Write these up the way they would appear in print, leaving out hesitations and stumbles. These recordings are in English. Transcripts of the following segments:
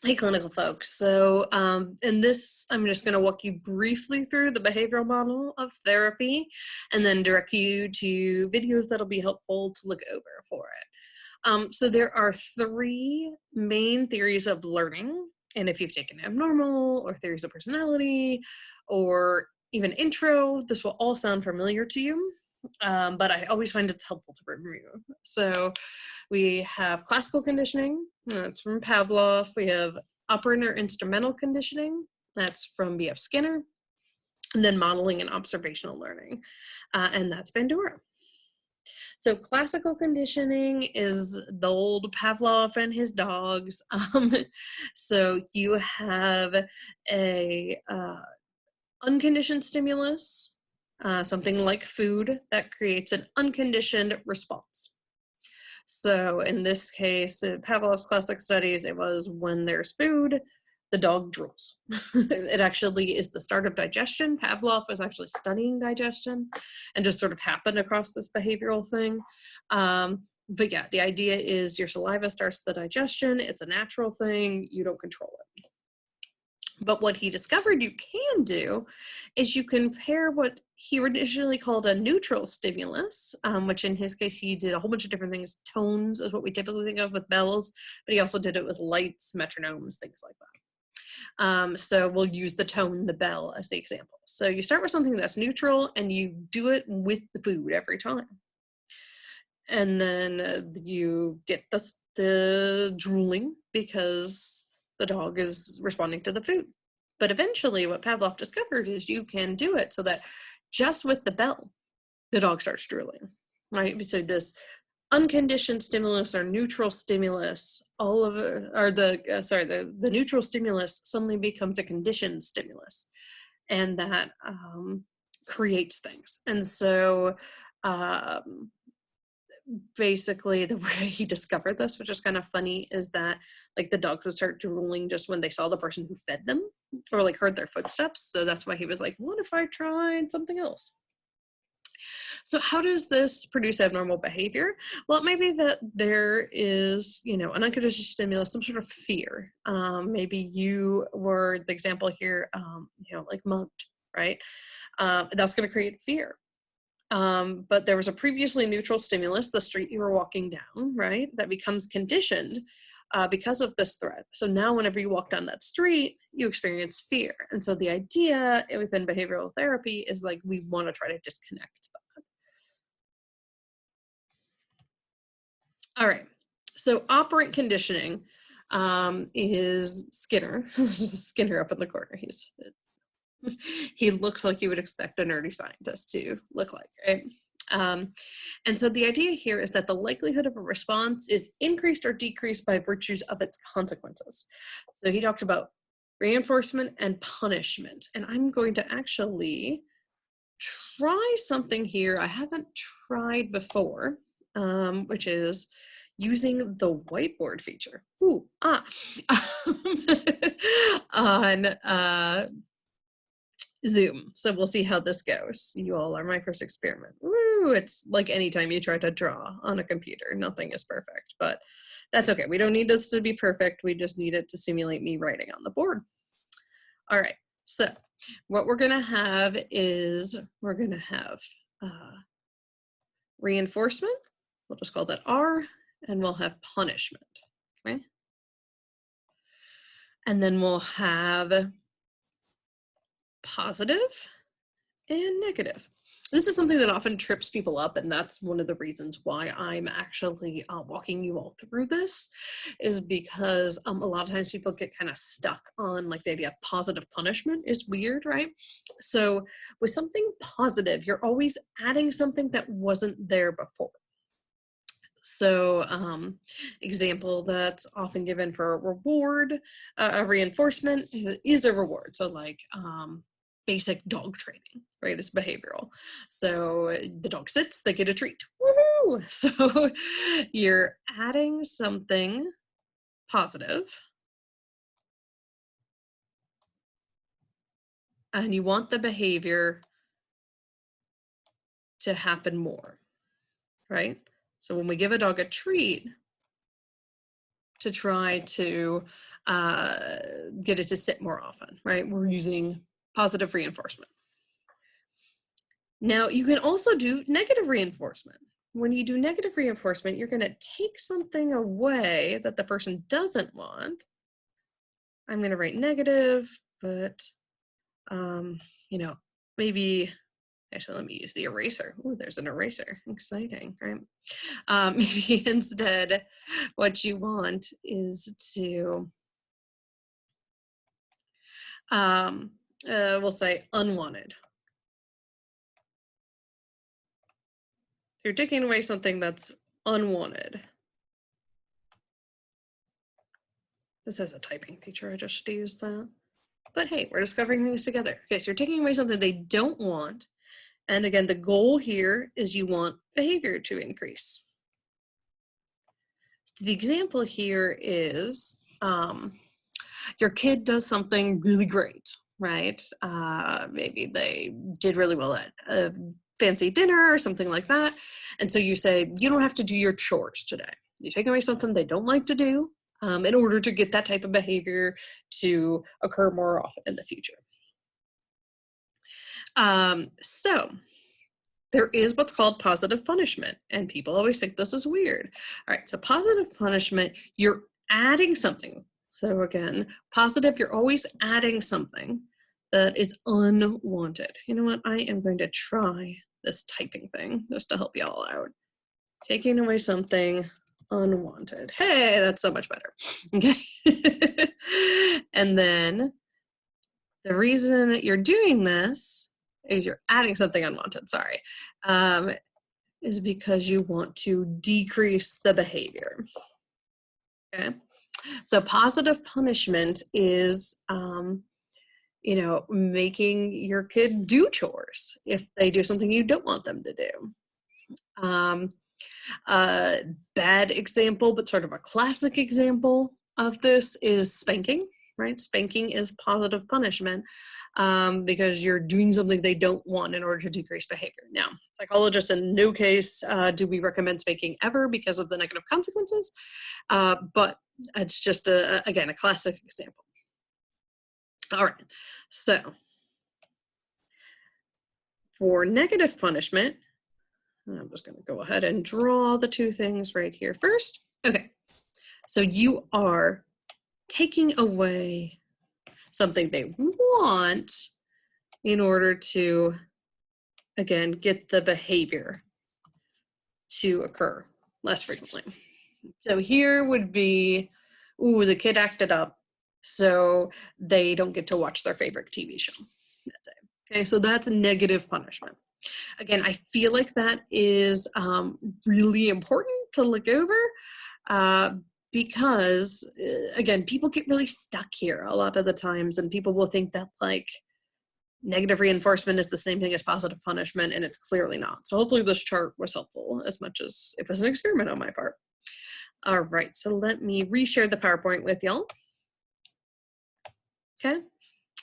Hey, clinical folks. So in this, I'm just going to walk you briefly through the behavioral model of therapy and then direct you to videos that'll be helpful to look over for it. So there are three main theories of learning. And if you've taken abnormal or theories of personality or even intro, this will all sound familiar to you. But I always find it's helpful to review. So we have classical conditioning, that's from Pavlov. We have operant or instrumental conditioning, that's from B.F. Skinner. And then modeling and observational learning, and that's Bandura. So classical conditioning is the old Pavlov and his dogs. So you have a unconditioned stimulus, something like food, that creates an unconditioned response. So in this case, Pavlov's classic studies, it was when there's food, the dog drools. It actually is the start of digestion. Pavlov was actually studying digestion and just sort of happened across this behavioral thing. But yeah, the idea is your saliva starts the digestion. It's a natural thing. You don't control it. But what he discovered you can do is you can pair what he originally called a neutral stimulus, which in his case, he did a whole bunch of different things. Tones is what we typically think of with bells, but he also did it with lights, metronomes, things like that. So we'll use the tone, the bell, as the example. So you start with something that's neutral and you do it with the food every time. And then you get the drooling because the dog is responding to the food. But eventually what Pavlov discovered is you can do it so that just with the bell, the dog starts drooling, right? So this unconditioned stimulus or neutral stimulus, the neutral stimulus suddenly becomes a conditioned stimulus, and that creates things. And so basically the way he discovered this, which is kind of funny, is that like the dogs would start drooling just when they saw the person who fed them or like heard their footsteps. So that's why he was like, what if I tried something else? So how does this produce abnormal behavior? Well, it may be that there is, an unconditioned stimulus, some sort of fear. Maybe you were the example here, like mugged, right? That's going to create fear. But there was a previously neutral stimulus, the street you were walking down, right? That becomes conditioned because of this threat. So now whenever you walk down that street, you experience fear. And so the idea within behavioral therapy is like, we want to try to disconnect that. All right. So operant conditioning is Skinner. Skinner up in the corner. He looks like you would expect a nerdy scientist to look like, right? And so the idea here is that the likelihood of a response is increased or decreased by virtues of its consequences. So he talked about reinforcement and punishment. And I'm going to actually try something here I haven't tried before, which is using the whiteboard feature. On Zoom. So we'll see how this goes. You all are my first experiment. Woo! It's like anytime you try to draw on a computer, nothing is perfect, but that's okay. We don't need this to be perfect. We just need it to simulate me writing on the board. All right. So what we're going to have is reinforcement. We'll just call that R, and we'll have punishment. Okay. And then we'll have positive and negative. This is something that often trips people up, and that's one of the reasons why I'm actually walking you all through this, is because a lot of times people get kind of stuck on like the idea of positive punishment is weird, right? So with something positive, you're always adding something that wasn't there before. So example that's often given for a reward, a reinforcement is a reward. So like basic dog training, right? It's behavioral. So the dog sits, they get a treat. Woohoo! So you're adding something positive and you want the behavior to happen more, right? So when we give a dog a treat, to try to get it to sit more often, right? We're using positive reinforcement. Now, you can also do negative reinforcement. When you do negative reinforcement, you're going to take something away that the person doesn't want. I'm going to write negative, but, you know, maybe, actually, let me use the eraser. Oh, there's an eraser. Exciting, right? Maybe instead, what you want is to, we'll say unwanted. You're taking away something that's unwanted. This has a typing feature, I just used that. But hey, we're discovering things together. Okay, so you're taking away something they don't want. And again, the goal here is you want behavior to increase. So the example here is your kid does something really great, right? Maybe they did really well at a fancy dinner or something like that. And so you say, you don't have to do your chores today. You take away something they don't like to do in order to get that type of behavior to occur more often in the future. So there is what's called positive punishment, and people always think this is weird. All right, so positive punishment, you're adding something. So again, positive, you're always adding something that is unwanted. You know what? I am going to try this typing thing just to help y'all out. Taking away something unwanted. Hey, that's so much better. Okay. And then the reason that you're doing this is you're adding something unwanted, sorry, is because you want to decrease the behavior. Okay. So positive punishment is, you know, making your kid do chores if they do something you don't want them to do. Bad example, but sort of a classic example of this is spanking, right? Spanking is positive punishment because you're doing something they don't want in order to decrease behavior. Now, psychologists in no case do we recommend spanking ever because of the negative consequences, but it's just, again, a classic example. All right, so for negative punishment, I'm just going to go ahead and draw the two things right here first. Okay, so you are taking away something they want in order to, again, get the behavior to occur less frequently. So here would be, ooh, the kid acted up, so they don't get to watch their favorite TV show that day. Okay, so that's negative punishment. Again, I feel like that is really important to look over because, again, people get really stuck here a lot of the times, and people will think that like negative reinforcement is the same thing as positive punishment, and it's clearly not. So hopefully this chart was helpful as much as it was an experiment on my part. All right, so let me reshare the PowerPoint with y'all. Okay,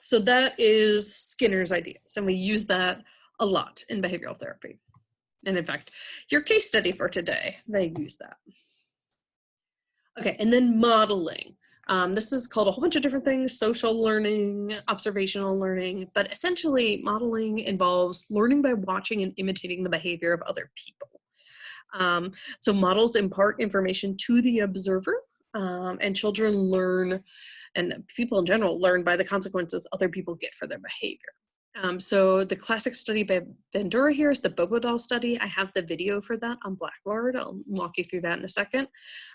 so that is Skinner's ideas, and we use that a lot in behavioral therapy. And in fact, your case study for today, they use that. Okay, and then modeling. This is called a whole bunch of different things: social learning, observational learning, but essentially modeling involves learning by watching and imitating the behavior of other people. So models impart information to the observer, and children learn, and people in general learn by the consequences other people get for their behavior. So the classic study by Bandura here is the Bobo doll study. I have the video for that on Blackboard. I'll walk you through that in a second.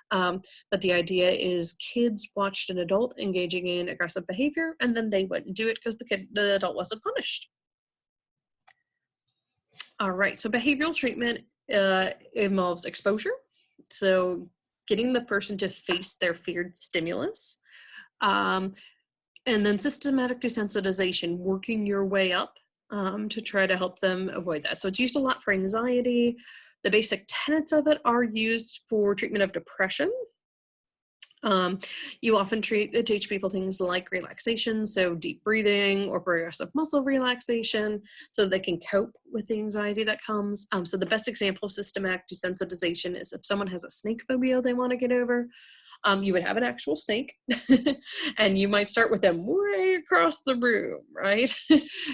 But the idea is kids watched an adult engaging in aggressive behavior, and then they wouldn't do it because the adult wasn't punished. All right, so behavioral treatment involves exposure. So getting the person to face their feared stimulus. And then systematic desensitization, working your way up to try to help them avoid that. So it's used a lot for anxiety. The basic tenets of it are used for treatment of depression. You often teach people things like relaxation, so deep breathing or progressive muscle relaxation, so they can cope with the anxiety that comes. So the best example of systematic desensitization is if someone has a snake phobia they want to get over. you would have an actual snake and you might start with them way across the room, right?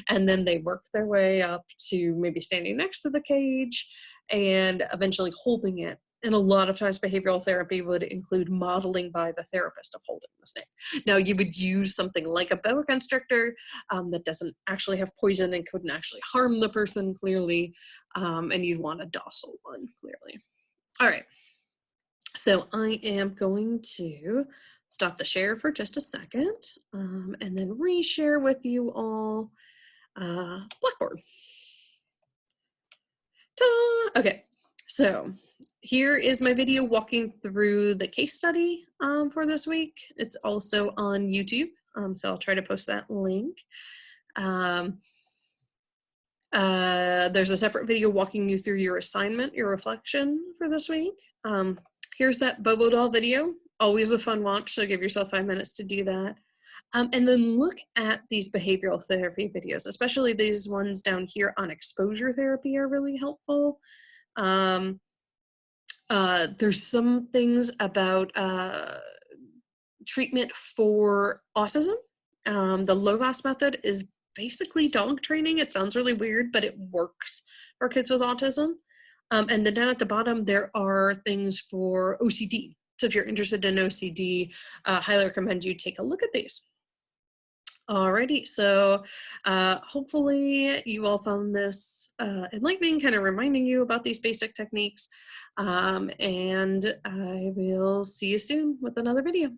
And then they work their way up to maybe standing next to the cage and eventually holding it. And a lot of times behavioral therapy would include modeling by the therapist of holding the snake. Now you would use something like a boa constrictor that doesn't actually have poison and couldn't actually harm the person clearly. And you'd want a docile one clearly. All right. So I am going to stop the share for just a second and then reshare with you all Blackboard. Ta-da! Okay, so here is my video walking through the case study for this week. It's also on YouTube, so I'll try to post that link. There's a separate video walking you through your assignment, your reflection for this week. Here's that Bobo doll video, always a fun watch, so give yourself 5 minutes to do that. And then look at these behavioral therapy videos, especially these ones down here on exposure therapy are really helpful. There's some things about treatment for autism. The LOVAS method is basically dog training. It sounds really weird, but it works for kids with autism. And then down at the bottom, there are things for OCD. So if you're interested in OCD, highly recommend you take a look at these. Alrighty, so hopefully you all found this enlightening, kind of reminding you about these basic techniques. And I will see you soon with another video.